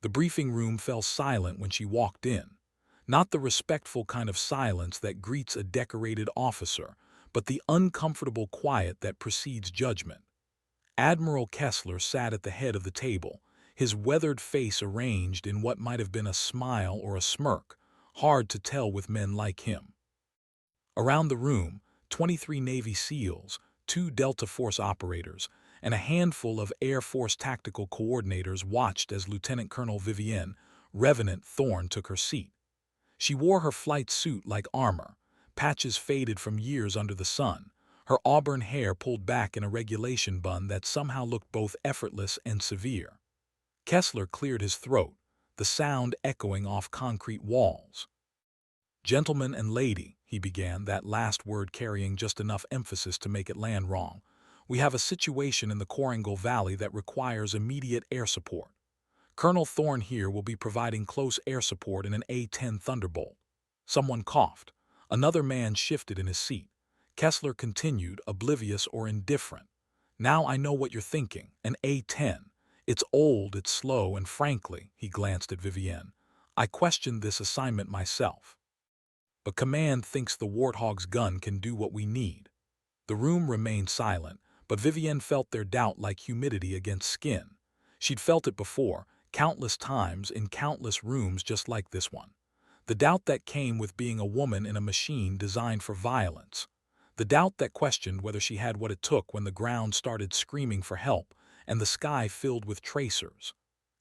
The briefing room fell silent when she walked in. Not the respectful kind of silence that greets a decorated officer, but the uncomfortable quiet that precedes judgment. Admiral Kessler sat at the head of the table, his weathered face arranged in what might have been a smile or a smirk, hard to tell with men like him. Around the room, 23 Navy SEALs, 2 Delta Force operators, and a handful of Air Force tactical coordinators watched as Lieutenant Colonel Vivienne Revenant Thorne took her seat. She wore her flight suit like armor, patches faded from years under the sun, her auburn hair pulled back in a regulation bun that somehow looked both effortless and severe. Kessler cleared his throat, the sound echoing off concrete walls. "Gentleman and lady," he began, that last word carrying just enough emphasis to make it land wrong. "We have a situation in the Korangal Valley that requires immediate air support. Colonel Thorne here will be providing close air support in an A-10 Thunderbolt." Someone coughed. Another man shifted in his seat. Kessler continued, oblivious or indifferent. "Now I know what you're thinking. An A-10. It's old, it's slow, and frankly," he glanced at Vivienne, "I questioned this assignment myself. But Command thinks the Warthog's gun can do what we need." The room remained silent, but Vivienne felt their doubt like humidity against skin. She'd felt it before, countless times in countless rooms just like this one. The doubt that came with being a woman in a machine designed for violence. The doubt that questioned whether she had what it took when the ground started screaming for help and the sky filled with tracers.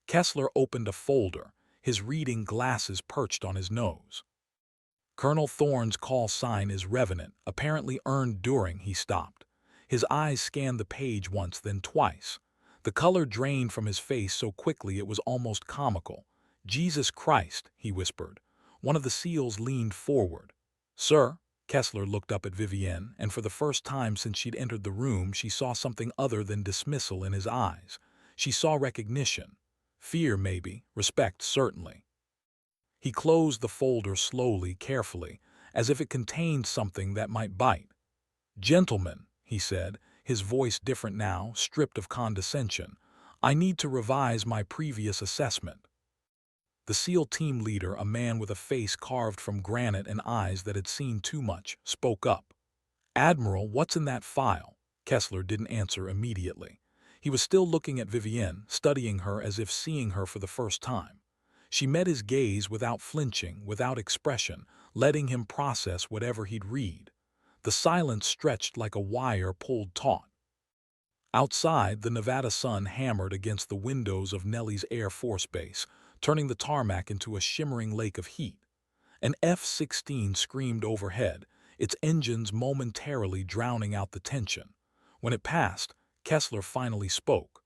Kessler opened a folder, his reading glasses perched on his nose. "Colonel Thorne's call sign is Revenant, apparently earned during," he stopped. His eyes scanned the page once, then twice. The color drained from his face so quickly it was almost comical. "Jesus Christ," he whispered. One of the SEALs leaned forward. "Sir?" Kessler looked up at Vivienne, and for the first time since she'd entered the room she saw something other than dismissal in his eyes. She saw recognition. Fear, maybe. Respect, certainly. He closed the folder slowly, carefully, as if it contained something that might bite. "Gentlemen," he said, his voice different now, stripped of condescension, "I need to revise my previous assessment." The SEAL team leader, a man with a face carved from granite and eyes that had seen too much, spoke up. "Admiral, what's in that file?" Kessler didn't answer immediately. He was still looking at Vivienne, studying her as if seeing her for the first time. She met his gaze without flinching, without expression, letting him process whatever he'd read. The silence stretched like a wire pulled taut. Outside, the Nevada sun hammered against the windows of Nellie's Air Force Base, turning the tarmac into a shimmering lake of heat. An F-16 screamed overhead, its engines momentarily drowning out the tension. When it passed, Kessler finally spoke.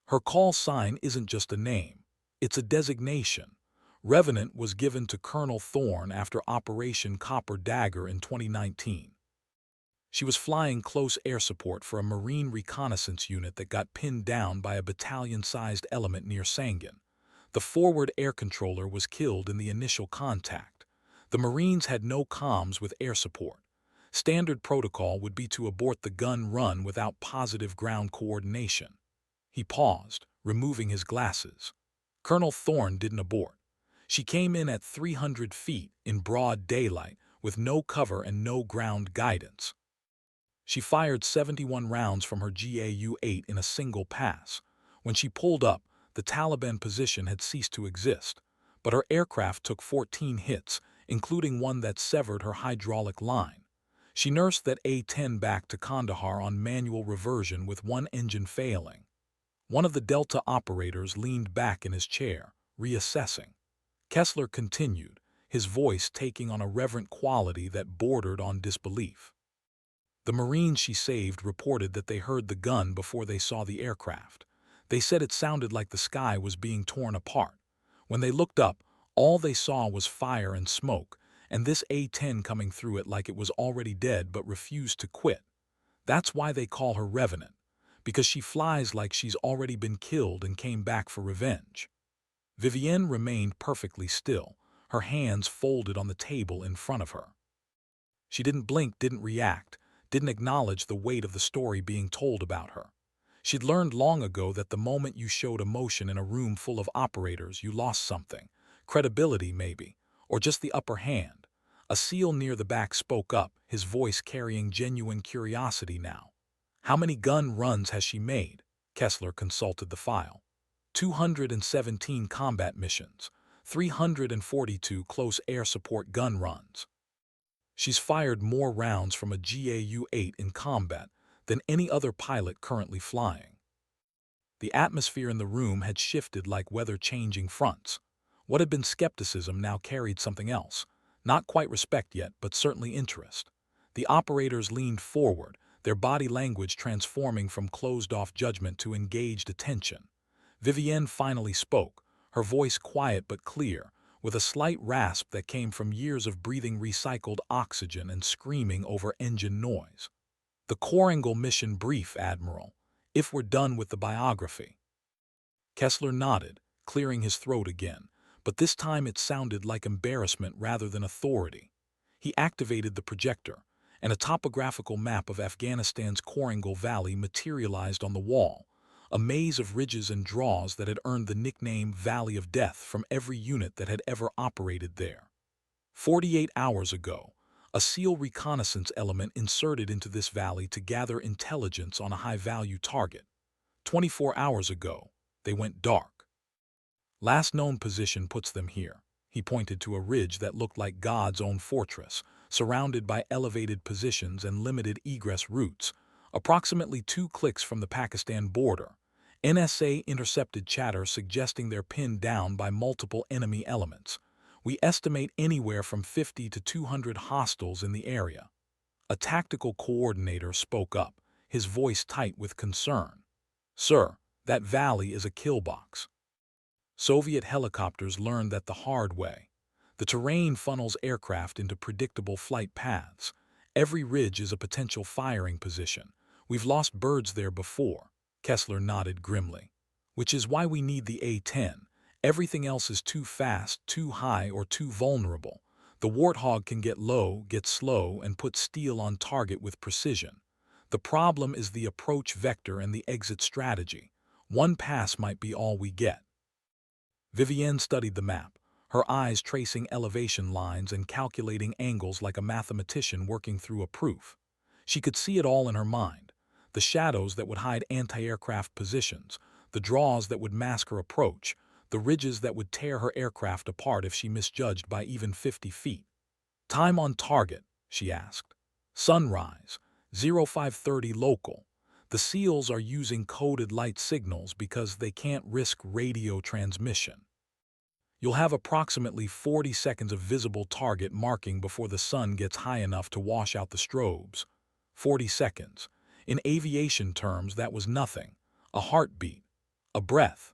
"Her call sign isn't just a name. It's a designation. Revenant was given to Colonel Thorne after Operation Copper Dagger in 2019. She was flying close air support for a Marine reconnaissance unit that got pinned down by a battalion-sized element near Sangin. The forward air controller was killed in the initial contact. The Marines had no comms with air support. Standard protocol would be to abort the gun run without positive ground coordination." He paused, removing his glasses. "Colonel Thorne didn't abort. She came in at 300 feet in broad daylight with no cover and no ground guidance. She fired 71 rounds from her GAU-8 in a single pass. When she pulled up, the Taliban position had ceased to exist, but her aircraft took 14 hits, including one that severed her hydraulic line. She nursed that A-10 back to Kandahar on manual reversion with one engine failing." One of the Delta operators leaned back in his chair, reassessing. Kessler continued, his voice taking on a reverent quality that bordered on disbelief. "The Marines she saved reported that they heard the gun before they saw the aircraft. They said it sounded like the sky was being torn apart. When they looked up, all they saw was fire and smoke, and this A-10 coming through it like it was already dead but refused to quit. That's why they call her Revenant, because she flies like she's already been killed and came back for revenge." Vivienne remained perfectly still, her hands folded on the table in front of her. She didn't blink, didn't react, didn't acknowledge the weight of the story being told about her. She'd learned long ago that the moment you showed emotion in a room full of operators, you lost something. Credibility, maybe, or just the upper hand. A SEAL near the back spoke up, his voice carrying genuine curiosity now. How many gun runs has she made? Kessler consulted the file. 217 combat missions, 342 close air support gun runs. She's fired more rounds from a GAU-8 in combat than any other pilot currently flying. The atmosphere in the room had shifted like weather-changing fronts. What had been skepticism now carried something else. Not quite respect yet, but certainly interest. The operators leaned forward, their body language transforming from closed-off judgment to engaged attention. Vivienne finally spoke, her voice quiet but clear, with a slight rasp that came from years of breathing recycled oxygen and screaming over engine noise. The Coringal mission brief, Admiral, if we're done with the biography. Kessler nodded, clearing his throat again, but this time it sounded like embarrassment rather than authority. He activated the projector, and a topographical map of Afghanistan's Coringal Valley materialized on the wall, a maze of ridges and draws that had earned the nickname Valley of Death from every unit that had ever operated there. 48 hours ago, a SEAL reconnaissance element inserted into this valley to gather intelligence on a high-value target. 24 hours ago, they went dark. Last known position puts them here. He pointed to a ridge that looked like God's own fortress, surrounded by elevated positions and limited egress routes, approximately 2 clicks from the Pakistan border. NSA intercepted chatter suggesting they're pinned down by multiple enemy elements. We estimate anywhere from 50 to 200 hostiles in the area. A tactical coordinator spoke up, his voice tight with concern. Sir, that valley is a kill box. Soviet helicopters learned that the hard way. The terrain funnels aircraft into predictable flight paths. Every ridge is a potential firing position. We've lost birds there before. Kessler nodded grimly. Which is why we need the A-10. Everything else is too fast, too high, or too vulnerable. The Warthog can get low, get slow, and put steel on target with precision. The problem is the approach vector and the exit strategy. One pass might be all we get. Vivienne studied the map, her eyes tracing elevation lines and calculating angles like a mathematician working through a proof. She could see it all in her mind. The shadows that would hide anti-aircraft positions, the draws that would mask her approach, the ridges that would tear her aircraft apart if she misjudged by even 50 feet. Time on target, she asked. Sunrise, 0530 local. The SEALs are using coded light signals because they can't risk radio transmission. You'll have approximately 40 seconds of visible target marking before the sun gets high enough to wash out the strobes. 40 seconds. In aviation terms, that was nothing. A heartbeat. A breath.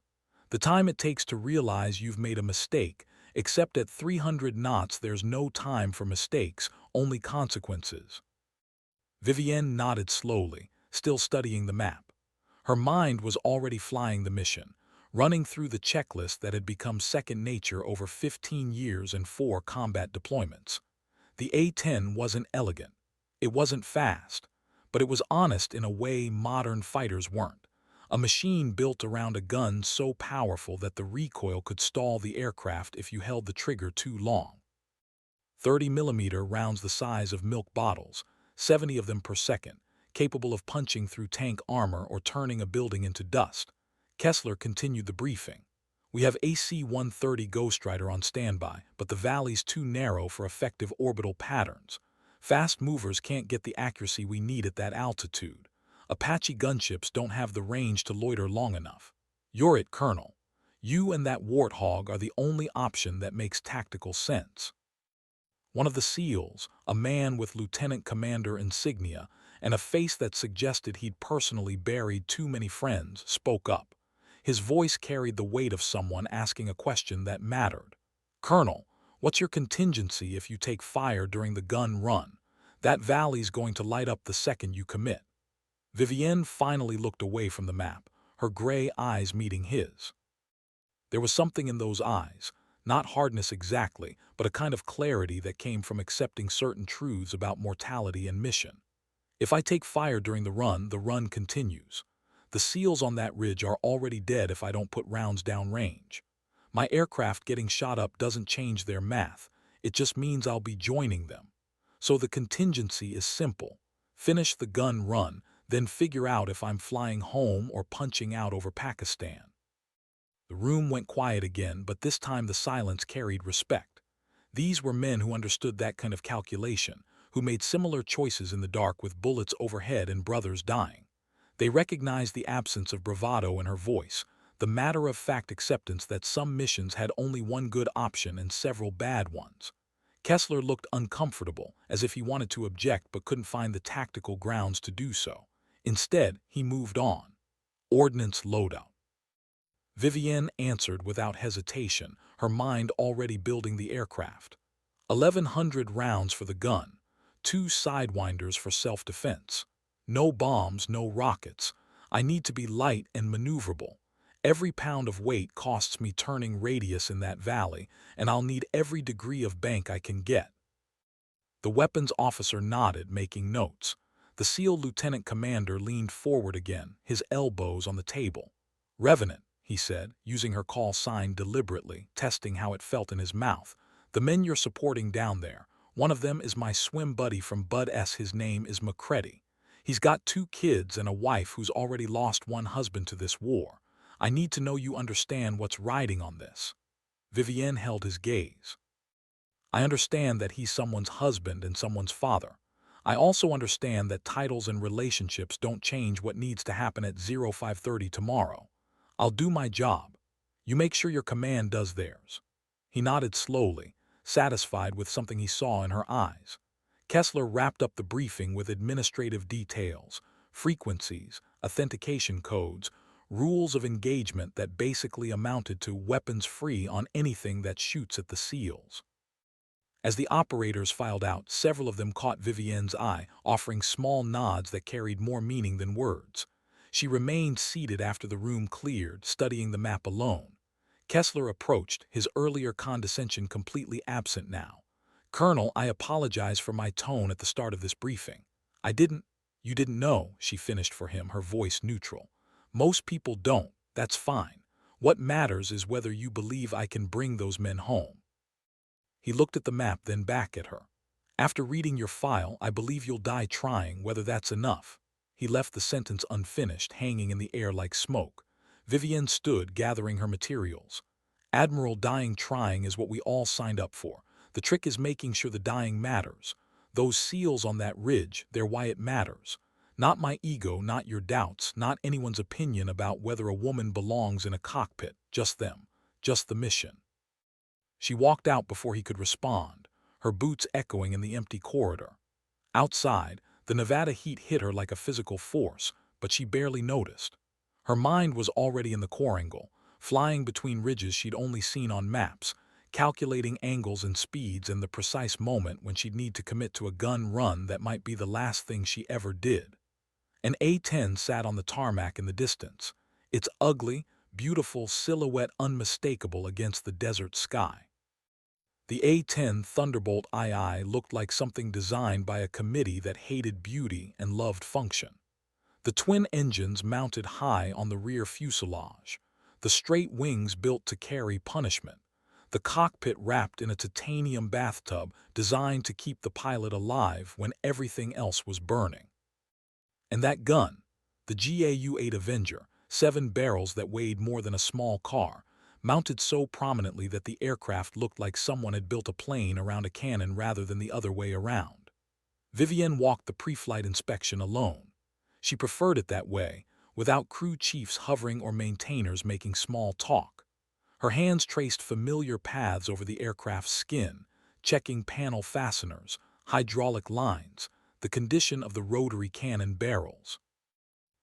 The time it takes to realize you've made a mistake, except at 300 knots there's no time for mistakes, only consequences. Vivienne nodded slowly, still studying the map. Her mind was already flying the mission, running through the checklist that had become second nature over 15 years and 4 combat deployments. The A-10 wasn't elegant. It wasn't fast. But it was honest in a way modern fighters weren't. A machine built around a gun so powerful that the recoil could stall the aircraft if you held the trigger too long. 30mm rounds the size of milk bottles, 70 of them per second, capable of punching through tank armor or turning a building into dust. Kessler continued the briefing. We have AC-130 Ghost Rider on standby, but the valley's too narrow for effective orbital patterns. Fast movers can't get the accuracy we need at that altitude. Apache gunships don't have the range to loiter long enough. You're it, Colonel. You and that Warthog are the only option that makes tactical sense. One of the SEALs, a man with lieutenant commander insignia and a face that suggested he'd personally buried too many friends, spoke up. His voice carried the weight of someone asking a question that mattered. Colonel, what's your contingency if you take fire during the gun run? That valley's going to light up the second you commit. Vivienne finally looked away from the map, her gray eyes meeting his. There was something in those eyes, not hardness exactly, but a kind of clarity that came from accepting certain truths about mortality and mission. If I take fire during the run continues. The The SEALs on that ridge are already dead if I don't put rounds downrange. My aircraft getting shot up doesn't change their math. It just means I'll be joining them. So the contingency is simple. Finish the gun run, then figure out if I'm flying home or punching out over Pakistan. The room went quiet again, but this time the silence carried respect. These were men who understood that kind of calculation, who made similar choices in the dark with bullets overhead and brothers dying. They recognized the absence of bravado in her voice, the matter-of-fact acceptance that some missions had only one good option and several bad ones. Kessler looked uncomfortable, as if he wanted to object but couldn't find the tactical grounds to do so. Instead, he moved on. Ordnance loadout. Vivienne answered without hesitation, her mind already building the aircraft. 1,100 rounds for the gun, 2 sidewinders for self-defense. No bombs, no rockets. I need to be light and maneuverable. Every pound of weight costs me turning radius in that valley, and I'll need every degree of bank I can get. The weapons officer nodded, making notes. The SEAL lieutenant commander leaned forward again, his elbows on the table. "Revenant," he said, using her call sign deliberately, testing how it felt in his mouth. "The men you're supporting down there, one of them is my swim buddy from Bud S. His name is McCready. He's got 2 kids and a wife who's already lost one husband to this war. I need to know you understand what's riding on this." Vivienne held his gaze. "I understand that he's someone's husband and someone's father. I also understand that titles and relationships don't change what needs to happen at 0530 tomorrow. I'll do my job. You make sure your command does theirs." He nodded slowly, satisfied with something he saw in her eyes. Kessler wrapped up the briefing with administrative details, frequencies, authentication codes, rules of engagement that basically amounted to weapons free on anything that shoots at the SEALs. As the operators filed out, several of them caught Vivienne's eye, offering small nods that carried more meaning than words. She remained seated after the room cleared, studying the map alone. Kessler approached, his earlier condescension completely absent now. "Colonel, I apologize for my tone at the start of this briefing. You didn't know," she finished for him, her voice neutral. "Most people don't, that's fine. What matters is whether you believe I can bring those men home." He looked at the map, then back at her. "After reading your file, I believe you'll die trying, whether that's enough." He left the sentence unfinished, hanging in the air like smoke. Vivienne stood, gathering her materials. "Admiral, dying trying is what we all signed up for. The trick is making sure the dying matters. Those SEALs on that ridge, they're why it matters. Not my ego, not your doubts, not anyone's opinion about whether a woman belongs in a cockpit. Just them. Just the mission." She walked out before he could respond, her boots echoing in the empty corridor. Outside, the Nevada heat hit her like a physical force, but she barely noticed. Her mind was already in the quadrangle, flying between ridges she'd only seen on maps, calculating angles and speeds and the precise moment when she'd need to commit to a gun run that might be the last thing she ever did. An A-10 sat on the tarmac in the distance, its ugly, beautiful silhouette unmistakable against the desert sky. The A-10 Thunderbolt II looked like something designed by a committee that hated beauty and loved function. The twin engines mounted high on the rear fuselage, the straight wings built to carry punishment, the cockpit wrapped in a titanium bathtub designed to keep the pilot alive when everything else was burning. And that gun, the GAU-8 Avenger, 7 barrels that weighed more than a small car, mounted so prominently that the aircraft looked like someone had built a plane around a cannon rather than the other way around. Vivienne walked the pre-flight inspection alone. She preferred it that way, without crew chiefs hovering or maintainers making small talk. Her hands traced familiar paths over the aircraft's skin, checking panel fasteners, hydraulic lines, the condition of the rotary cannon barrels.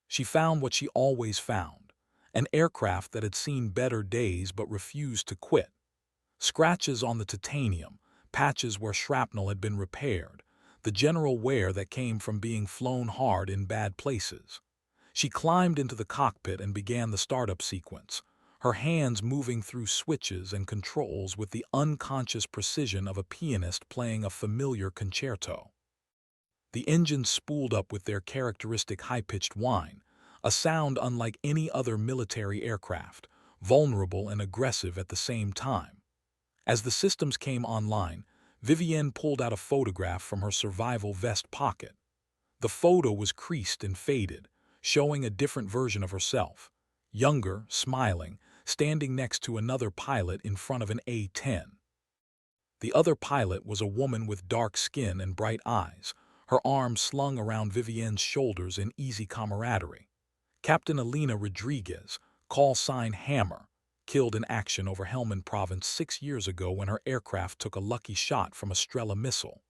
She found what she always found, an aircraft that had seen better days but refused to quit. Scratches on the titanium, patches where shrapnel had been repaired, the general wear that came from being flown hard in bad places. She climbed into the cockpit and began the startup sequence, her hands moving through switches and controls with the unconscious precision of a pianist playing a familiar concerto. The engines spooled up with their characteristic high-pitched whine, a sound unlike any other military aircraft, vulnerable and aggressive at the same time. As the systems came online, Vivienne pulled out a photograph from her survival vest pocket. The photo was creased and faded, showing a different version of herself, younger, smiling, standing next to another pilot in front of an A-10. The other pilot was a woman with dark skin and bright eyes, her arms slung around Vivienne's shoulders in easy camaraderie. Captain Elena Rodriguez, call sign Hammer, killed in action over Helmand Province 6 years ago when her aircraft took a lucky shot from a Strela missile.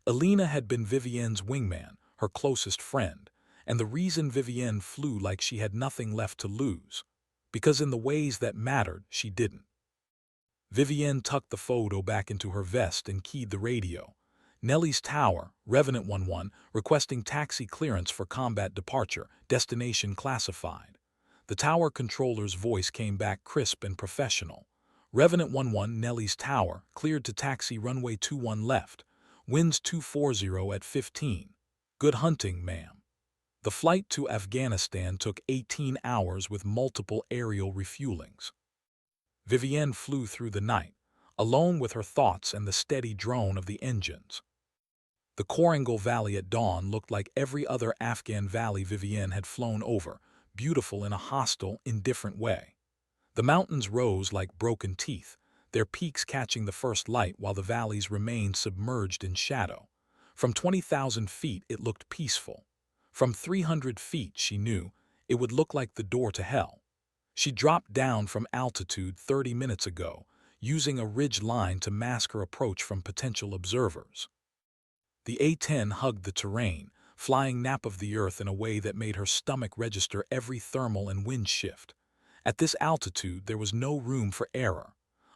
Elena had been Vivienne's wingman, her closest friend, and the reason Vivienne flew like she had nothing left to lose. Because in the ways that mattered, she didn't. Vivienne tucked the photo back into her vest and keyed the radio. Nellie's Tower, Revenant 11, requesting taxi clearance for combat departure, destination classified. The tower controller's voice came back crisp and professional. Revenant 11, Nellie's Tower, cleared to taxi runway 21 left. Winds 240 at 15. Good hunting, ma'am. The flight to Afghanistan took 18 hours with multiple aerial refuelings. Vivienne flew through the night, alone with her thoughts and the steady drone of the engines. The Korangal Valley at dawn looked like every other Afghan valley Vivienne had flown over, beautiful in a hostile, indifferent way. The mountains rose like broken teeth, their peaks catching the first light while the valleys remained submerged in shadow. From 20,000 feet it looked peaceful. From 300 feet, she knew, it would look like the door to hell. She dropped down from altitude 30 minutes ago, using a ridge line to mask her approach from potential observers. The A-10 hugged the terrain, flying nap of the earth in a way that made her stomach register every thermal and wind shift. At this altitude, there was no room for error.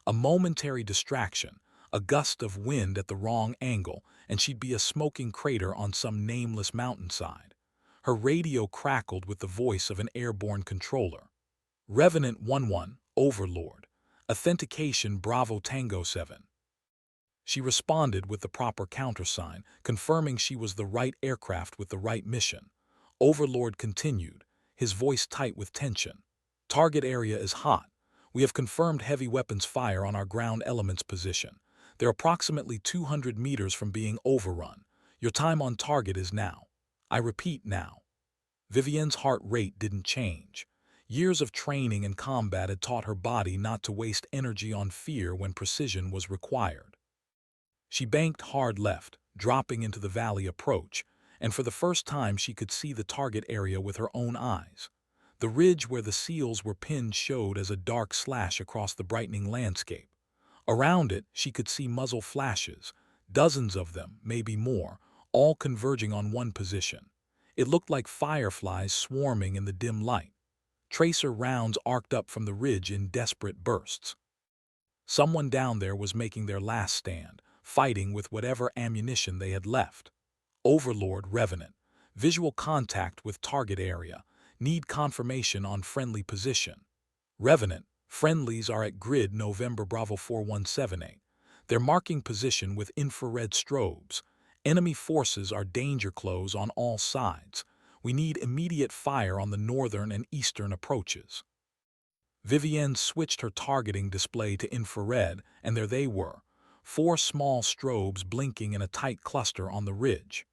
A momentary distraction, a gust of wind at the wrong angle, and she'd be a smoking crater on some nameless mountainside. Her radio crackled with the voice of an airborne controller. Revenant 11, Overlord. Authentication Bravo Tango 7. She responded with the proper countersign, confirming she was the right aircraft with the right mission. Overlord continued, his voice tight with tension. Target area is hot. We have confirmed heavy weapons fire on our ground elements position. They're approximately 200 meters from being overrun. Your time on target is now. I repeat now. Vivienne's heart rate didn't change. Years of training and combat had taught her body not to waste energy on fear when precision was required. She banked hard left, dropping into the valley approach, and for the first time she could see the target area with her own eyes. The ridge where the seals were pinned showed as a dark slash across the brightening landscape. Around it, she could see muzzle flashes, dozens of them, maybe more, all converging on one position. It looked like fireflies swarming in the dim light. Tracer rounds arced up from the ridge in desperate bursts. Someone down there was making their last stand, fighting with whatever ammunition they had left. Overlord Revenant. Visual contact with target area. Need confirmation on friendly position. Revenant. Friendlies are at grid November Bravo 4178. They're marking position with infrared strobes. Enemy forces are danger close on all sides. We need immediate fire on the northern and eastern approaches. Vivienne switched her targeting display to infrared, and there they were, 4 small strobes blinking in a tight cluster on the ridge.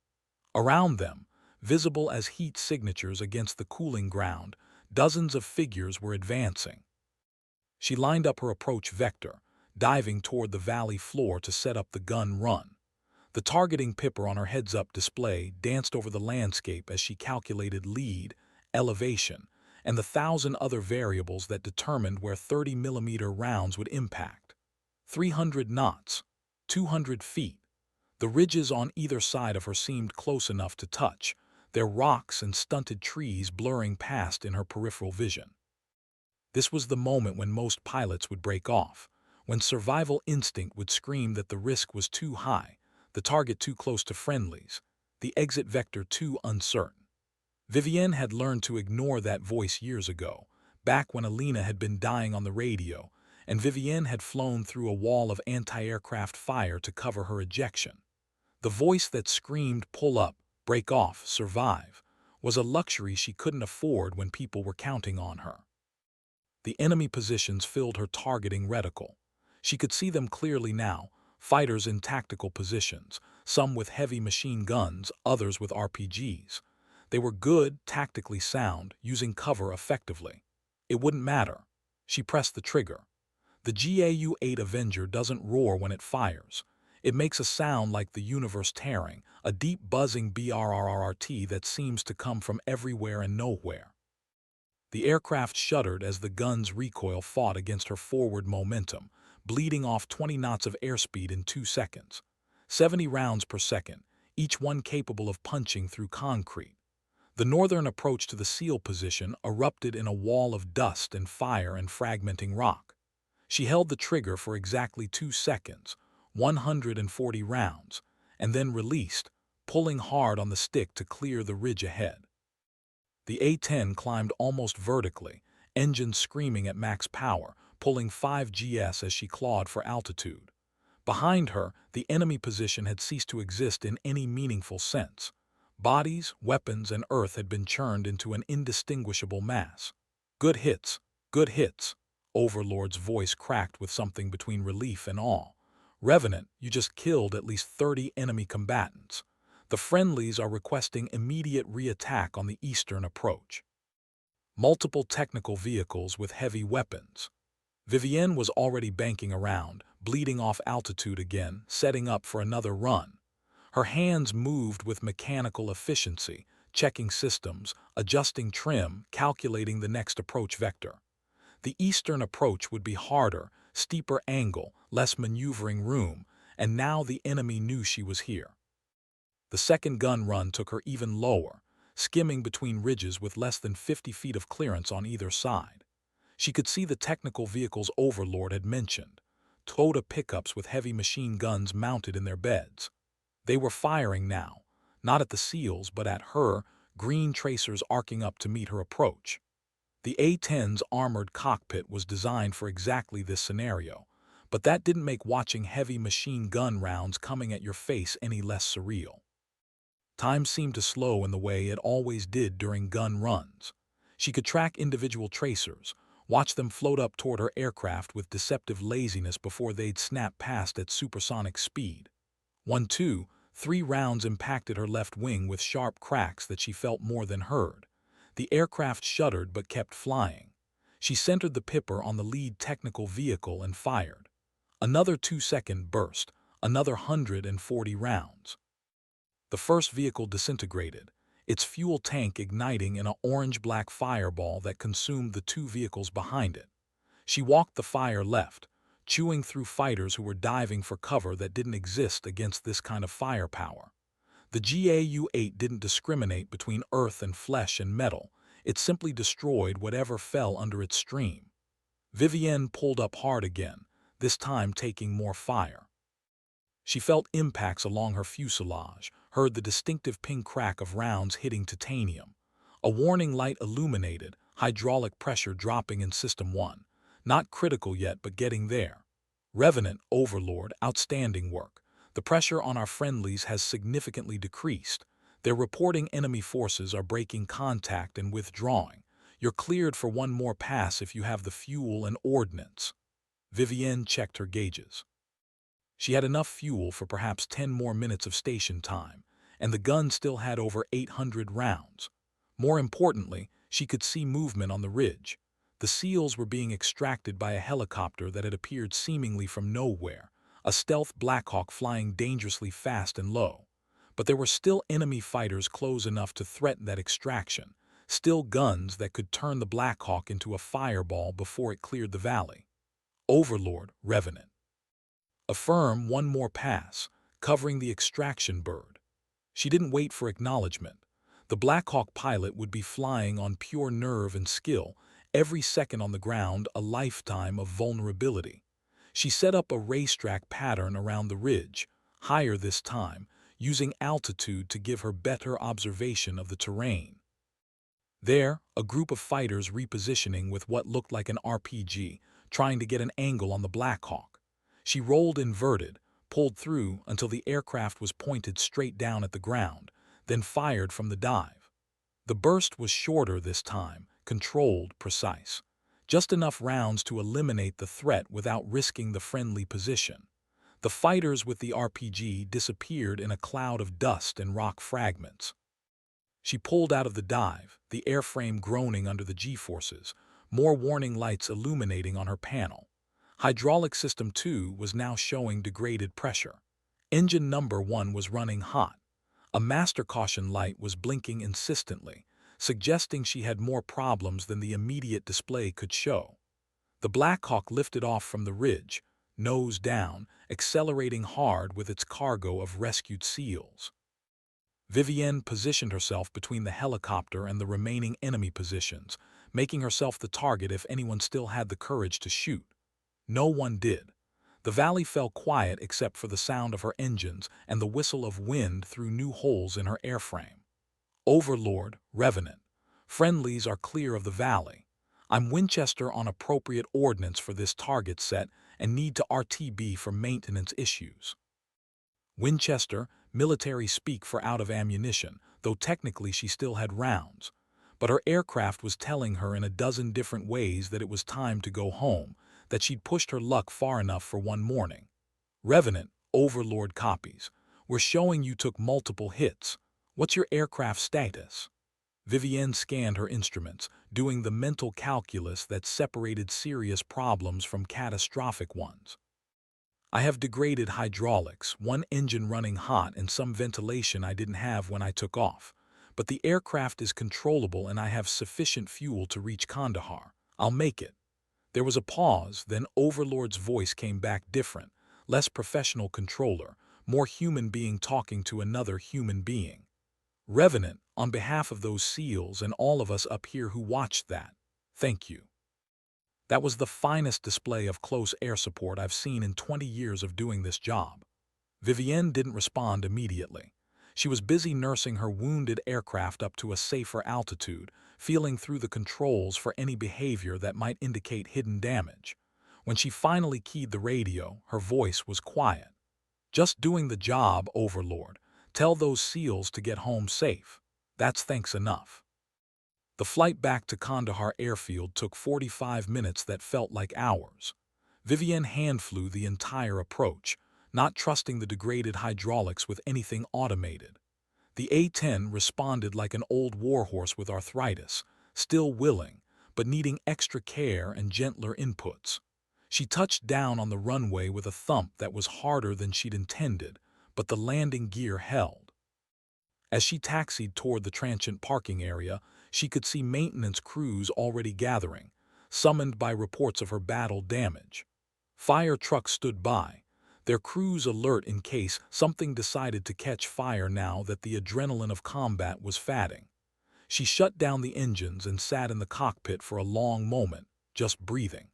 Around them, visible as heat signatures against the cooling ground, dozens of figures were advancing. She lined up her approach vector, diving toward the valley floor to set up the gun run. The targeting pipper on her heads-up display danced over the landscape as she calculated lead, elevation, and the 1,000 other variables that determined where 30mm rounds would impact. 300 knots, 200 feet. The ridges on either side of her seemed close enough to touch, their rocks and stunted trees blurring past in her peripheral vision. This was the moment when most pilots would break off, when survival instinct would scream that the risk was too high, the target too close to friendlies, the exit vector too uncertain. Vivienne had learned to ignore that voice years ago, back when Elena had been dying on the radio, and Vivienne had flown through a wall of anti-aircraft fire to cover her ejection. The voice that screamed, pull up, break off, survive, was a luxury she couldn't afford when people were counting on her. The enemy positions filled her targeting reticle. She could see them clearly now, fighters in tactical positions, some with heavy machine guns, others with RPGs. They were good, tactically sound, using cover effectively. It wouldn't matter. She pressed the trigger. The GAU-8 Avenger doesn't roar when it fires. It makes a sound like the universe tearing, a deep buzzing brrrt that seems to come from everywhere and nowhere. The aircraft shuddered as the gun's recoil fought against her forward momentum, bleeding off 20 knots of airspeed in 2 seconds. 70 rounds per second, each one capable of punching through concrete. The northern approach to the SEAL position erupted in a wall of dust and fire and fragmenting rock. She held the trigger for exactly 2 seconds, 140 rounds, and then released, pulling hard on the stick to clear the ridge ahead. The A-10 climbed almost vertically, engines screaming at max power, pulling 5 gs as she clawed for altitude. Behind her, the enemy position had ceased to exist in any meaningful sense. Bodies, weapons, and earth had been churned into an indistinguishable mass. Good hits, good hits. Overlord's voice cracked with something between relief and awe. Revenant, you just killed at least 30 enemy combatants. The friendlies are requesting immediate re-attack on the eastern approach. Multiple technical vehicles with heavy weapons. Vivienne was already banking around, bleeding off altitude again, setting up for another run. Her hands moved with mechanical efficiency, checking systems, adjusting trim, calculating the next approach vector. The eastern approach would be harder, steeper angle, less maneuvering room, and now the enemy knew she was here. The second gun run took her even lower, skimming between ridges with less than 50 feet of clearance on either side. She could see the technical vehicles Overlord had mentioned, Toyota pickups with heavy machine guns mounted in their beds. They were firing now, not at the SEALs but at her, green tracers arcing up to meet her approach. The A-10's armored cockpit was designed for exactly this scenario, but that didn't make watching heavy machine gun rounds coming at your face any less surreal. Time seemed to slow in the way it always did during gun runs. She could track individual tracers, watch them float up toward her aircraft with deceptive laziness before they'd snap past at supersonic speed. 1, 2, 3 rounds impacted her left wing with sharp cracks that she felt more than heard. The aircraft shuddered but kept flying. She centered the Pipper on the lead technical vehicle and fired. Another 2-second burst, another 140 rounds. The first vehicle disintegrated, its fuel tank igniting in an orange-black fireball that consumed the 2 vehicles behind it. She walked the fire left, chewing through fighters who were diving for cover that didn't exist against this kind of firepower. The GAU-8 didn't discriminate between earth and flesh and metal. It simply destroyed whatever fell under its stream. Vivienne pulled up hard again, this time taking more fire. She felt impacts along her fuselage, heard the distinctive ping crack of rounds hitting titanium. A warning light illuminated, hydraulic pressure dropping in System 1. Not critical yet, but getting there. Revenant, Overlord, outstanding work. The pressure on our friendlies has significantly decreased. They're reporting enemy forces are breaking contact and withdrawing. You're cleared for one more pass if you have the fuel and ordnance. Vivienne checked her gauges. She had enough fuel for perhaps 10 more minutes of station time, and the gun still had over 800 rounds. More importantly, she could see movement on the ridge. The SEALs were being extracted by a helicopter that had appeared seemingly from nowhere, a stealth Blackhawk flying dangerously fast and low. But there were still enemy fighters close enough to threaten that extraction, still guns that could turn the Blackhawk into a fireball before it cleared the valley. Overlord, Revenant. Affirm one more pass, covering the extraction bird. She didn't wait for acknowledgement. The Blackhawk pilot would be flying on pure nerve and skill, every second on the ground a lifetime of vulnerability. She set up a racetrack pattern around the ridge, higher this time, using altitude to give her better observation of the terrain. There, a group of fighters repositioning with what looked like an RPG, trying to get an angle on the Blackhawk. She rolled inverted, pulled through until the aircraft was pointed straight down at the ground, then fired from the dive. The burst was shorter this time, controlled, precise. Just enough rounds to eliminate the threat without risking the friendly position. The fighters with the RPG disappeared in a cloud of dust and rock fragments. She pulled out of the dive, the airframe groaning under the G-forces, more warning lights illuminating on her panel. Hydraulic System 2 was now showing degraded pressure. Engine number 1 was running hot. A master caution light was blinking insistently, suggesting she had more problems than the immediate display could show. The Blackhawk lifted off from the ridge, nose down, accelerating hard with its cargo of rescued SEALs. Vivienne positioned herself between the helicopter and the remaining enemy positions, making herself the target if anyone still had the courage to shoot. No one did. The valley fell quiet except for the sound of her engines and the whistle of wind through new holes in her airframe. Overlord, Revenant. Friendlies are clear of the valley. I'm Winchester on appropriate ordnance for this target set and need to RTB for maintenance issues. Winchester, military speak for out of ammunition, though technically she still had rounds. But her aircraft was telling her in a dozen different ways that it was time to go home, that she'd pushed her luck far enough for one morning. Revenant, Overlord copies. We're showing you took multiple hits. What's your aircraft status? Vivienne scanned her instruments, doing the mental calculus that separated serious problems from catastrophic ones. I have degraded hydraulics, one engine running hot and some ventilation I didn't have when I took off. But the aircraft is controllable and I have sufficient fuel to reach Kandahar. I'll make it. There was a pause, then Overlord's voice came back different, less professional controller, more human being talking to another human being. Revenant, on behalf of those SEALs and all of us up here who watched that, thank you. That was the finest display of close air support I've seen in 20 years of doing this job. Vivienne didn't respond immediately. She was busy nursing her wounded aircraft up to a safer altitude, feeling through the controls for any behavior that might indicate hidden damage. When she finally keyed the radio, her voice was quiet. Just doing the job, Overlord. Tell those SEALs to get home safe. That's thanks enough. The flight back to Kandahar airfield took 45 minutes that felt like hours. Vivienne hand-flew the entire approach, not trusting the degraded hydraulics with anything automated. The A-10 responded like an old warhorse with arthritis, still willing, but needing extra care and gentler inputs. She touched down on the runway with a thump that was harder than she'd intended, but the landing gear held. As she taxied toward the transient parking area, she could see maintenance crews already gathering, summoned by reports of her battle damage. Fire trucks stood by, their crews alert in case something decided to catch fire now that the adrenaline of combat was fading. She shut down the engines and sat in the cockpit for a long moment, just breathing.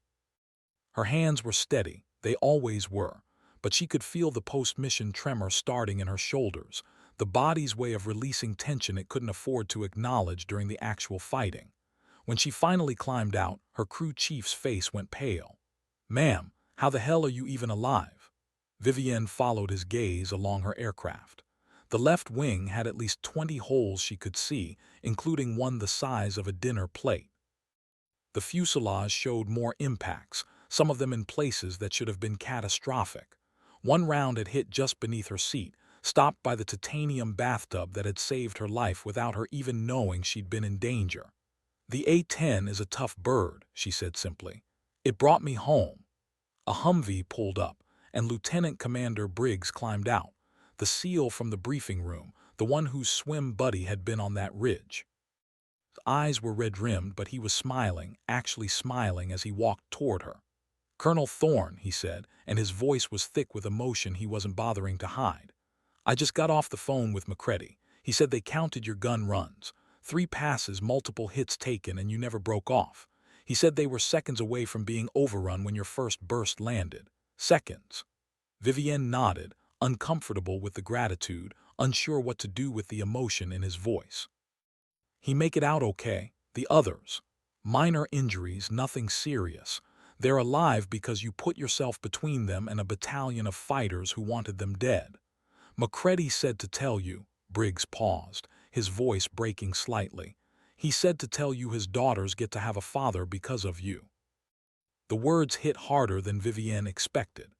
Her hands were steady, they always were, but she could feel the post-mission tremor starting in her shoulders, the body's way of releasing tension it couldn't afford to acknowledge during the actual fighting. When she finally climbed out, her crew chief's face went pale. "Ma'am, how the hell are you even alive?" Vivienne followed his gaze along her aircraft. The left wing had at least 20 holes she could see, including one the size of a dinner plate. The fuselage showed more impacts, some of them in places that should have been catastrophic. One round had hit just beneath her seat, stopped by the titanium bathtub that had saved her life without her even knowing she'd been in danger. "The A-10 is a tough bird," she said simply. "It brought me home." A Humvee pulled up, and Lieutenant Commander Briggs climbed out, the SEAL from the briefing room, the one whose swim buddy had been on that ridge. His eyes were red-rimmed, but he was smiling, actually smiling as he walked toward her. "Colonel Thorne," he said, and his voice was thick with emotion he wasn't bothering to hide. "I just got off the phone with McCready. He said they counted your gun runs. 3 passes, multiple hits taken, and you never broke off. He said they were seconds away from being overrun when your first burst landed. Seconds." Vivienne nodded, uncomfortable with the gratitude, unsure what to do with the emotion in his voice. "He make it out okay? The others?" "Minor injuries, nothing serious. They're alive because you put yourself between them and a battalion of fighters who wanted them dead. McCready said to tell you." Briggs paused, his voice breaking slightly. He said to tell you his daughters get to have a father because of you." The words hit harder than Vivienne expected.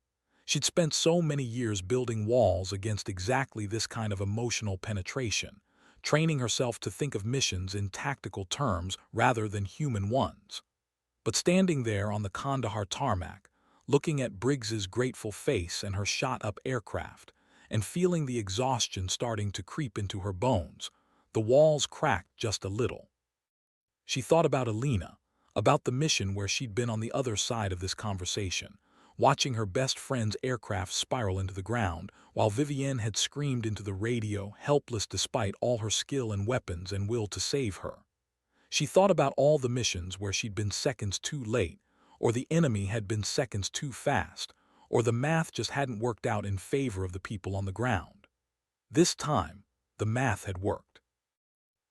She'd spent so many years building walls against exactly this kind of emotional penetration, training herself to think of missions in tactical terms rather than human ones. But standing there on the Kandahar tarmac, looking at Briggs's grateful face and her shot-up aircraft, and feeling the exhaustion starting to creep into her bones, the walls cracked just a little. She thought about Alina, about the mission where she'd been on the other side of this conversation, watching her best friend's aircraft spiral into the ground, while Vivienne had screamed into the radio, helpless despite all her skill and weapons and will to save her. She thought about all the missions where she'd been seconds too late, or the enemy had been seconds too fast, or the math just hadn't worked out in favor of the people on the ground. This time, the math had worked.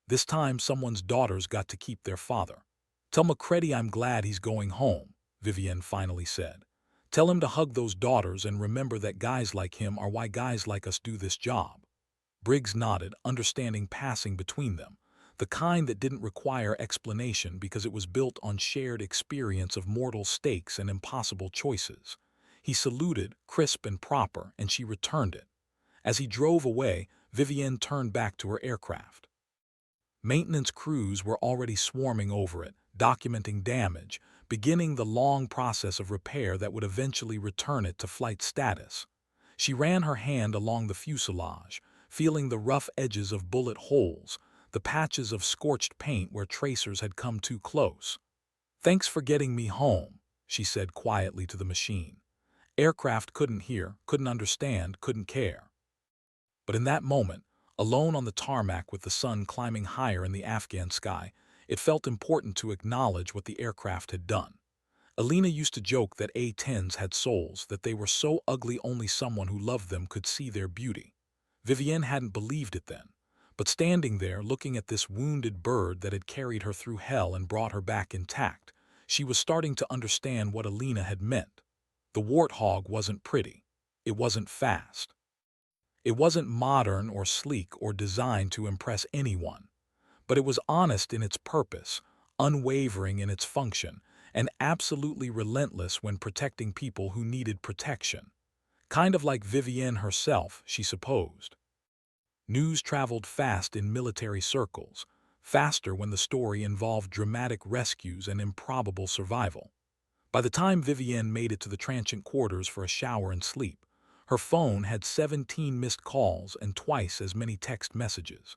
This time, someone's daughters got to keep their father. "Tell Macready I'm glad he's going home," Vivienne finally said. "Tell him to hug those daughters and remember that guys like him are why guys like us do this job." Briggs nodded, understanding passing between them, the kind that didn't require explanation because it was built on shared experience of mortal stakes and impossible choices. He saluted, crisp and proper, and she returned it. As he drove away, Vivienne turned back to her aircraft. Maintenance crews were already swarming over it, documenting damage, beginning the long process of repair that would eventually return it to flight status. She ran her hand along the fuselage, feeling the rough edges of bullet holes, the patches of scorched paint where tracers had come too close. "Thanks for getting me home," she said quietly to the machine. Aircraft couldn't hear, couldn't understand, couldn't care. But in that moment, alone on the tarmac with the sun climbing higher in the Afghan sky, it felt important to acknowledge what the aircraft had done. Alina used to joke that A-10s had souls, that they were so ugly only someone who loved them could see their beauty. Vivienne hadn't believed it then, but standing there looking at this wounded bird that had carried her through hell and brought her back intact, she was starting to understand what Alina had meant. The warthog wasn't pretty. It wasn't fast. It wasn't modern or sleek or designed to impress anyone, but it was honest in its purpose, unwavering in its function, and absolutely relentless when protecting people who needed protection. Kind of like Vivienne herself, she supposed. News traveled fast in military circles, faster when the story involved dramatic rescues and improbable survival. By the time Vivienne made it to the transient quarters for a shower and sleep, her phone had 17 missed calls and twice as many text messages.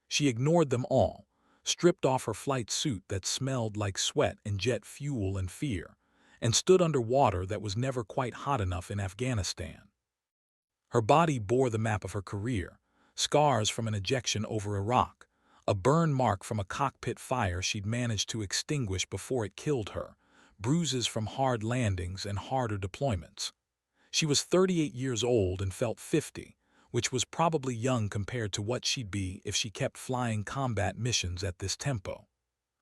She ignored them all, stripped off her flight suit that smelled like sweat and jet fuel and fear, and stood under water that was never quite hot enough in Afghanistan. Her body bore the map of her career, scars from an ejection over Iraq, a burn mark from a cockpit fire she'd managed to extinguish before it killed her, bruises from hard landings and harder deployments. She was 38 years old and felt 50, which was probably young compared to what she'd be if she kept flying combat missions at this tempo.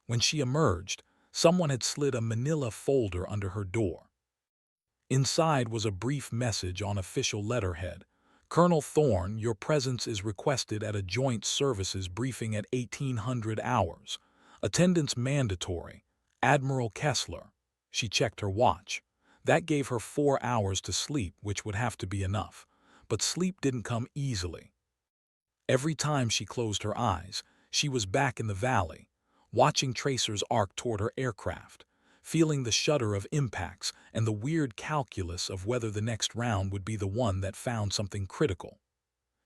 When she emerged, someone had slid a manila folder under her door. Inside was a brief message on official letterhead. "Colonel Thorne, your presence is requested at a joint services briefing at 1800 hours. Attendance mandatory. Admiral Kessler." She checked her watch. That gave her 4 hours to sleep, which would have to be enough. But sleep didn't come easily. Every time she closed her eyes, she was back in the valley, watching tracers arc toward her aircraft, feeling the shudder of impacts and the weird calculus of whether the next round would be the one that found something critical.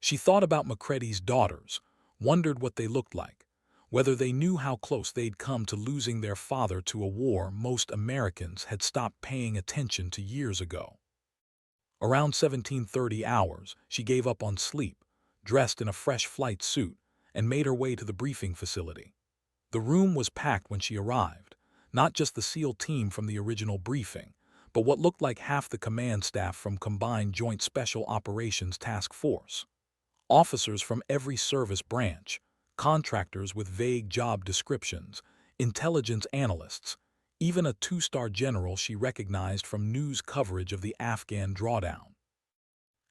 She thought about Macready's daughters, wondered what they looked like, whether they knew how close they'd come to losing their father to a war most Americans had stopped paying attention to years ago. Around 1730 hours, she gave up on sleep, dressed in a fresh flight suit, and made her way to the briefing facility. The room was packed when she arrived, not just the SEAL team from the original briefing, but what looked like half the command staff from Combined Joint Special Operations Task Force. Officers from every service branch, contractors with vague job descriptions, intelligence analysts, even a 2-star general she recognized from news coverage of the Afghan drawdown.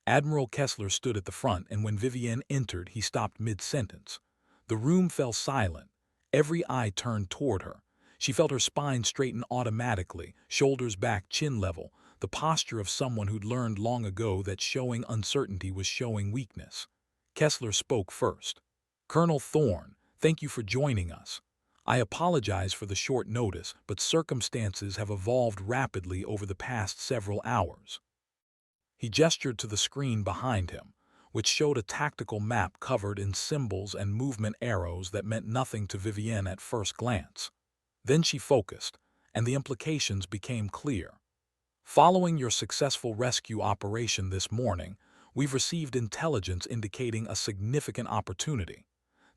Admiral Kessler stood at the front, and when Vivienne entered, he stopped mid-sentence. The room fell silent, Every eye turned toward her. She felt her spine straighten automatically, shoulders back, chin level, the posture of someone who'd learned long ago that showing uncertainty was showing weakness. Kessler spoke first. "Colonel Thorne, thank you for joining us. I apologize for the short notice, but circumstances have evolved rapidly over the past several hours." He gestured to the screen behind him, which showed a tactical map covered in symbols and movement arrows that meant nothing to Vivienne at first glance. Then she focused, and the implications became clear. "Following your successful rescue operation this morning, we've received intelligence indicating a significant opportunity.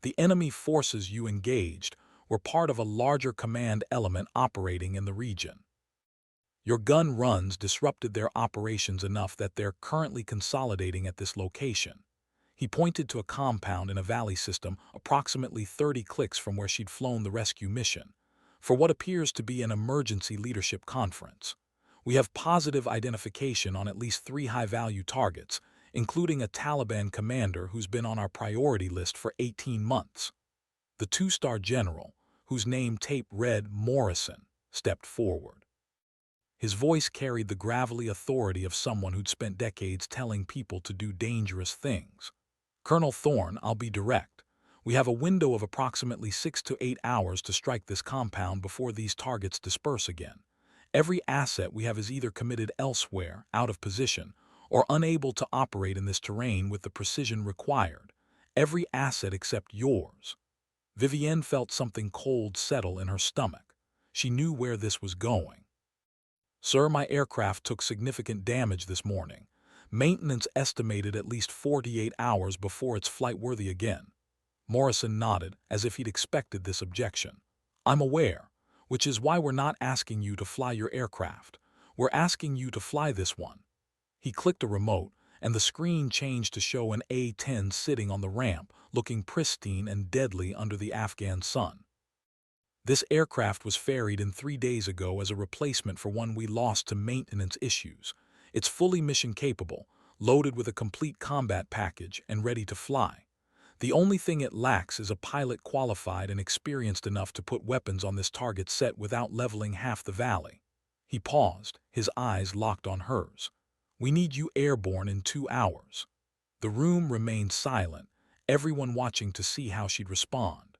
The enemy forces you engaged were part of a larger command element operating in the region. Your gun runs disrupted their operations enough that they're currently consolidating at this location." He pointed to a compound in a valley system approximately 30 clicks from where she'd flown the rescue mission, for what appears to be an emergency leadership conference. "We have positive identification on at least 3 high-value targets, including a Taliban commander who's been on our priority list for 18 months. The 2-star general, whose name tape read Morrison, stepped forward. His voice carried the gravelly authority of someone who'd spent decades telling people to do dangerous things. "Colonel Thorne, I'll be direct. We have a window of approximately 6 to 8 hours to strike this compound before these targets disperse again. Every asset we have is either committed elsewhere, out of position, or unable to operate in this terrain with the precision required. Every asset except yours." Vivienne felt something cold settle in her stomach. She knew where this was going. "Sir, my aircraft took significant damage this morning. Maintenance estimated at least 48 hours before it's flight-worthy again." Morrison nodded, as if he'd expected this objection. "I'm aware, which is why we're not asking you to fly your aircraft. We're asking you to fly this one." He clicked a remote, and the screen changed to show an A-10 sitting on the ramp, looking pristine and deadly under the Afghan sun. "This aircraft was ferried in 3 days ago as a replacement for one we lost to maintenance issues. It's fully mission-capable, loaded with a complete combat package, and ready to fly. The only thing it lacks is a pilot qualified and experienced enough to put weapons on this target set without leveling half the valley." He paused, his eyes locked on hers. "We need you airborne in 2 hours." The room remained silent, everyone watching to see how she'd respond.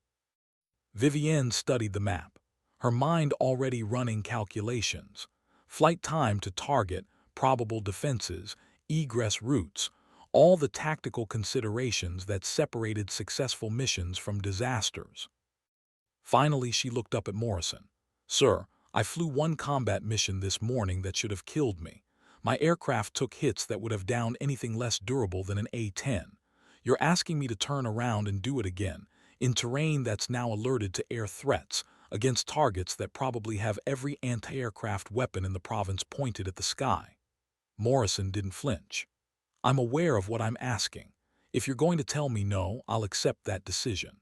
Vivienne studied the map, her mind already running calculations. Flight time to target, probable defenses, egress routes, all the tactical considerations that separated successful missions from disasters. Finally, she looked up at Morrison. "Sir, I flew one combat mission this morning that should have killed me. My aircraft took hits that would have downed anything less durable than an A-10. You're asking me to turn around and do it again, in terrain that's now alerted to air threats, against targets that probably have every anti-aircraft weapon in the province pointed at the sky." Morrison didn't flinch. "I'm aware of what I'm asking. If you're going to tell me no, I'll accept that decision.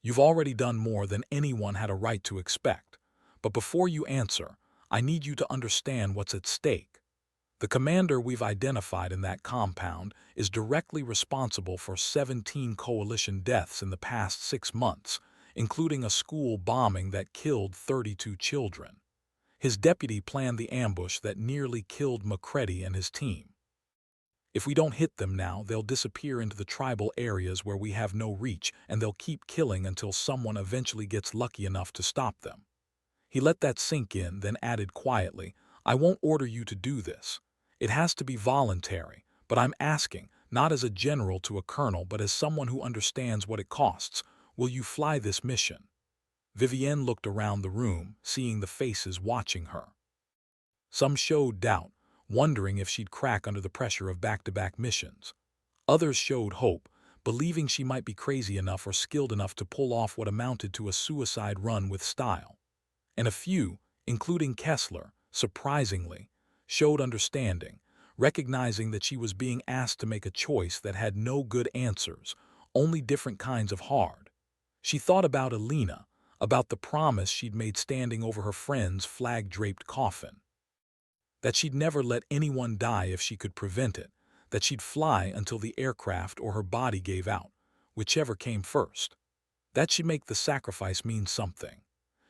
You've already done more than anyone had a right to expect. But before you answer, I need you to understand what's at stake. The commander we've identified in that compound is directly responsible for 17 coalition deaths in the past 6 months, including a school bombing that killed 32 children. His deputy planned the ambush that nearly killed McCready and his team. If we don't hit them now, they'll disappear into the tribal areas where we have no reach, and they'll keep killing until someone eventually gets lucky enough to stop them." He let that sink in, then added quietly, "I won't order you to do this. It has to be voluntary, but I'm asking, not as a general to a colonel, but as someone who understands what it costs. Will you fly this mission?" Vivienne looked around the room, seeing the faces watching her. Some showed doubt, wondering if she'd crack under the pressure of back-to-back missions. Others showed hope, believing she might be crazy enough or skilled enough to pull off what amounted to a suicide run with style. And a few, including Kessler, surprisingly, showed understanding, recognizing that she was being asked to make a choice that had no good answers, only different kinds of hard. She thought about Alina, about the promise she'd made standing over her friend's flag-draped coffin. That she'd never let anyone die if she could prevent it, that she'd fly until the aircraft or her body gave out, whichever came first. That should make the sacrifice mean something.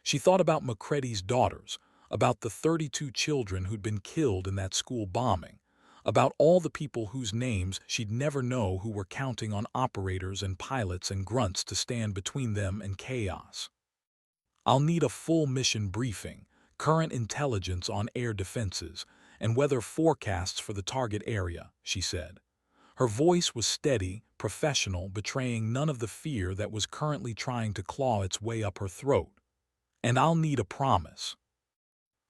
She thought about Macready's daughters, about the 32 children who'd been killed in that school bombing, about all the people whose names she'd never know who were counting on operators and pilots and grunts to stand between them and chaos. I'll need a full mission briefing, current intelligence on air defenses, and weather forecasts for the target area, she said. Her voice was steady, professional, betraying none of the fear that was currently trying to claw its way up her throat. And I'll need a promise.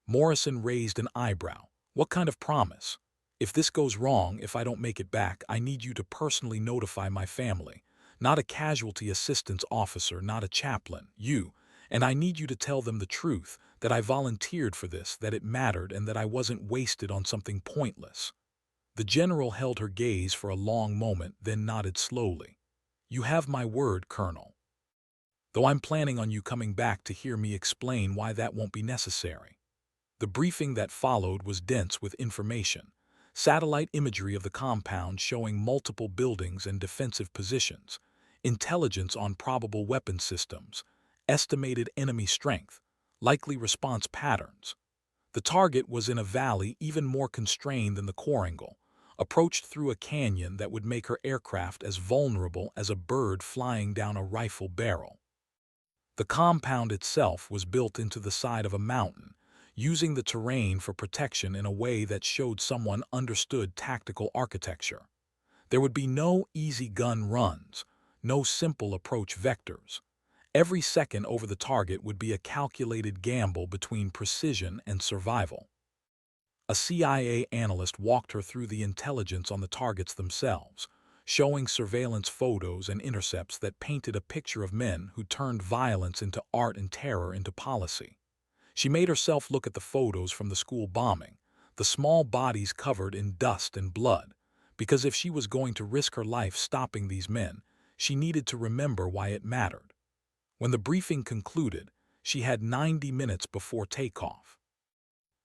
Morrison raised an eyebrow. What kind of promise? If this goes wrong, if I don't make it back, I need you to personally notify my family. Not a casualty assistance officer, not a chaplain, you. And I need you to tell them the truth, that I volunteered for this, that it mattered, and that I wasn't wasted on something pointless. The general held her gaze for a long moment, then nodded slowly. You have my word, Colonel. Though I'm planning on you coming back to hear me explain why that won't be necessary. The briefing that followed was dense with information. Satellite imagery of the compound showing multiple buildings and defensive positions, intelligence on probable weapon systems, estimated enemy strength, likely response patterns. The target was in a valley even more constrained than the core angle, approached through a canyon that would make her aircraft as vulnerable as a bird flying down a rifle barrel. The compound itself was built into the side of a mountain, using the terrain for protection in a way that showed someone understood tactical architecture. There would be no easy gun runs, no simple approach vectors. Every second over the target would be a calculated gamble between precision and survival. A CIA analyst walked her through the intelligence on the targets themselves, showing surveillance photos and intercepts that painted a picture of men who turned violence into art and terror into policy. She made herself look at the photos from the school bombing, the small bodies covered in dust and blood, because if she was going to risk her life stopping these men, she needed to remember why it mattered. When the briefing concluded, she had 90 minutes before takeoff.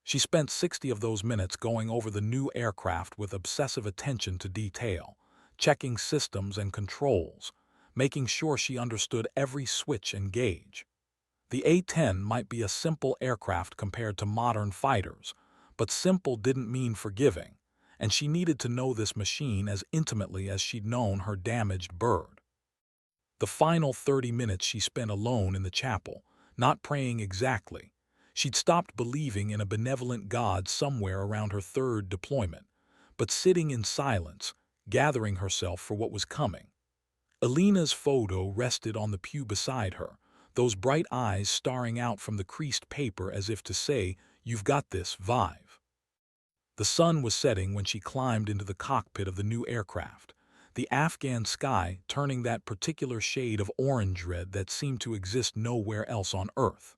She spent 60 of those minutes going over the new aircraft with obsessive attention to detail, checking systems and controls, making sure she understood every switch and gauge. The A-10 might be a simple aircraft compared to modern fighters, but simple didn't mean forgiving, and she needed to know this machine as intimately as she'd known her damaged bird. The final 30 minutes she spent alone in the chapel, not praying exactly. She'd stopped believing in a benevolent God somewhere around her third deployment, but sitting in silence, gathering herself for what was coming. Alina's photo rested on the pew beside her, those bright eyes staring out from the creased paper as if to say, "You've got this, Vive." The sun was setting when she climbed into the cockpit of the new aircraft, the Afghan sky turning that particular shade of orange-red that seemed to exist nowhere else on Earth.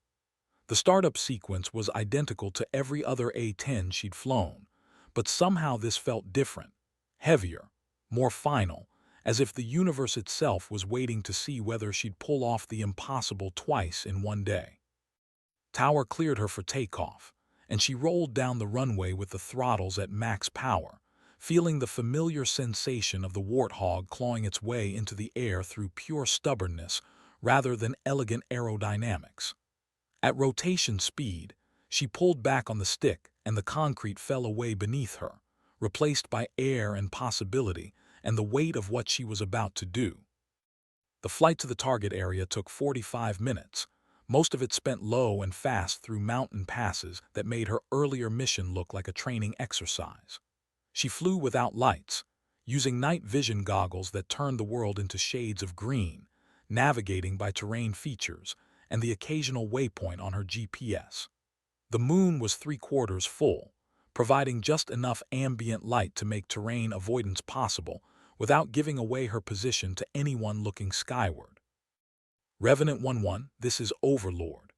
The startup sequence was identical to every other A-10 she'd flown, but somehow this felt different, heavier, more final, as if the universe itself was waiting to see whether she'd pull off the impossible twice in one day. Tower cleared her for takeoff, and she rolled down the runway with the throttles at max power, feeling the familiar sensation of the warthog clawing its way into the air through pure stubbornness rather than elegant aerodynamics. At rotation speed, she pulled back on the stick and the concrete fell away beneath her, replaced by air and possibility and the weight of what she was about to do. The flight to the target area took 45 minutes, most of it spent low and fast through mountain passes that made her earlier mission look like a training exercise. She flew without lights, using night vision goggles that turned the world into shades of green, navigating by terrain features and the occasional waypoint on her GPS. The moon was 3/4 full, providing just enough ambient light to make terrain avoidance possible without giving away her position to anyone looking skyward. Revenant 1-1, this is Overlord.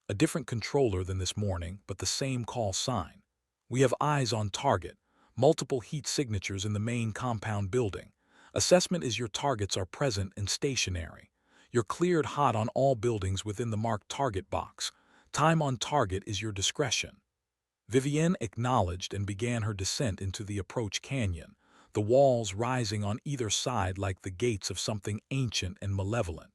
A different controller than this morning, but the same call sign. We have eyes on target, multiple heat signatures in the main compound building. Assessment is your targets are present and stationary. You're cleared hot on all buildings within the marked target box. Time on target is your discretion. Vivienne acknowledged and began her descent into the approach canyon, the walls rising on either side like the gates of something ancient and malevolent.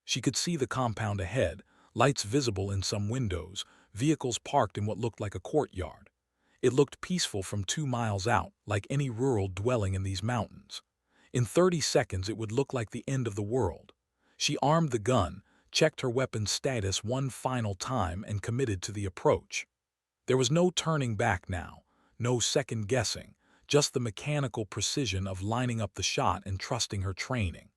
She could see the compound ahead, lights visible in some windows, vehicles parked in what looked like a courtyard. It looked peaceful from 2 miles out, like any rural dwelling in these mountains. In 30 seconds it would look like the end of the world. She armed the gun, checked her weapon's status one final time, and committed to the approach. There was no turning back now, no second guessing, just the mechanical precision of lining up the shot and trusting her training.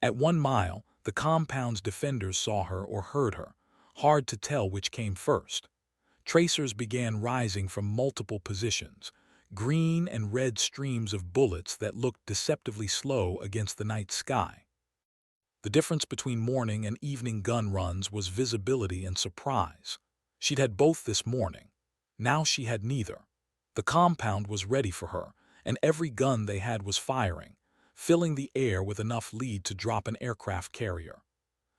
At 1 mile, the compound's defenders saw her or heard her. Hard to tell which came first. Tracers began rising from multiple positions, green and red streams of bullets that looked deceptively slow against the night sky. The difference between morning and evening gun runs was visibility and surprise. She'd had both this morning. Now she had neither. The compound was ready for her, and every gun they had was firing, filling the air with enough lead to drop an aircraft carrier.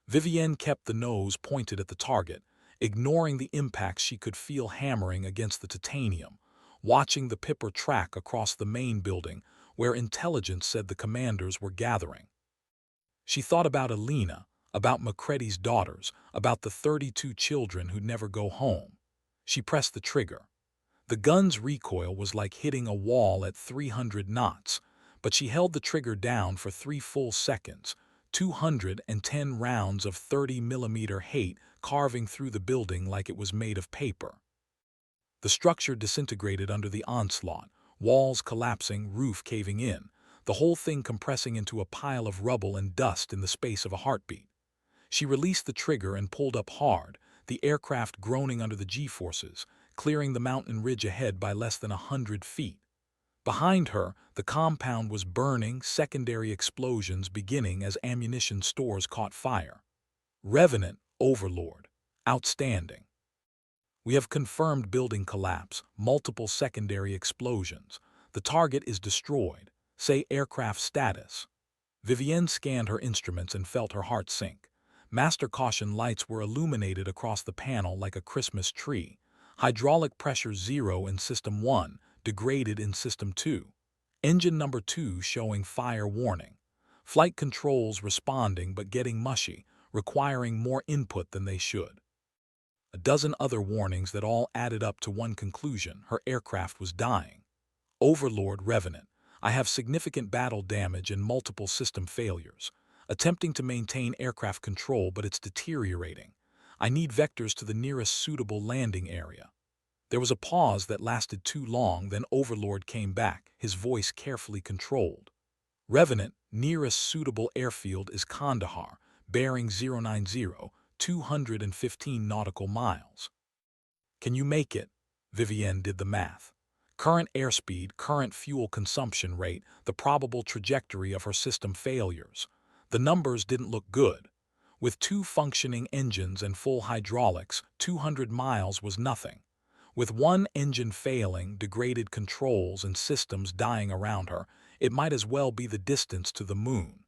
Vivienne kept the nose pointed at the target, ignoring the impacts she could feel hammering against the titanium, watching the Pipper track across the main building where intelligence said the commanders were gathering. She thought about Alina, about Macready's daughters, about the 32 children who'd never go home. She pressed the trigger. The gun's recoil was like hitting a wall at 300 knots, but she held the trigger down for 3 full seconds, 210 rounds of 30mm hate carving through the building like it was made of paper. The structure disintegrated under the onslaught, walls collapsing, roof caving in, the whole thing compressing into a pile of rubble and dust in the space of a heartbeat. She released the trigger and pulled up hard, the aircraft groaning under the G-forces, clearing the mountain ridge ahead by less than 100 feet. Behind her, the compound was burning, secondary explosions beginning as ammunition stores caught fire. Revenant, Overlord. Outstanding. We have confirmed building collapse, multiple secondary explosions. The target is destroyed. Say aircraft status. Vivienne scanned her instruments and felt her heart sink. Master caution lights were illuminated across the panel like a Christmas tree. Hydraulic pressure 0 in System 1, degraded in System 2. Engine number 2 showing fire warning. Flight controls responding but getting mushy, requiring more input than they should. A dozen other warnings that all added up to one conclusion: her aircraft was dying. Overlord Revenant. I have significant battle damage and multiple system failures. Attempting to maintain aircraft control, but it's deteriorating. I need vectors to the nearest suitable landing area. There was a pause that lasted too long, then Overlord came back, his voice carefully controlled. Revenant, nearest suitable airfield is Kandahar, bearing 090, 215 nautical miles. Can you make it? Vivienne did the math. Current airspeed, current fuel consumption rate, the probable trajectory of her system failures. The numbers didn't look good. With 2 functioning engines and full hydraulics, 200 miles was nothing. With 1 engine failing, degraded controls and systems dying around her, it might as well be the distance to the moon.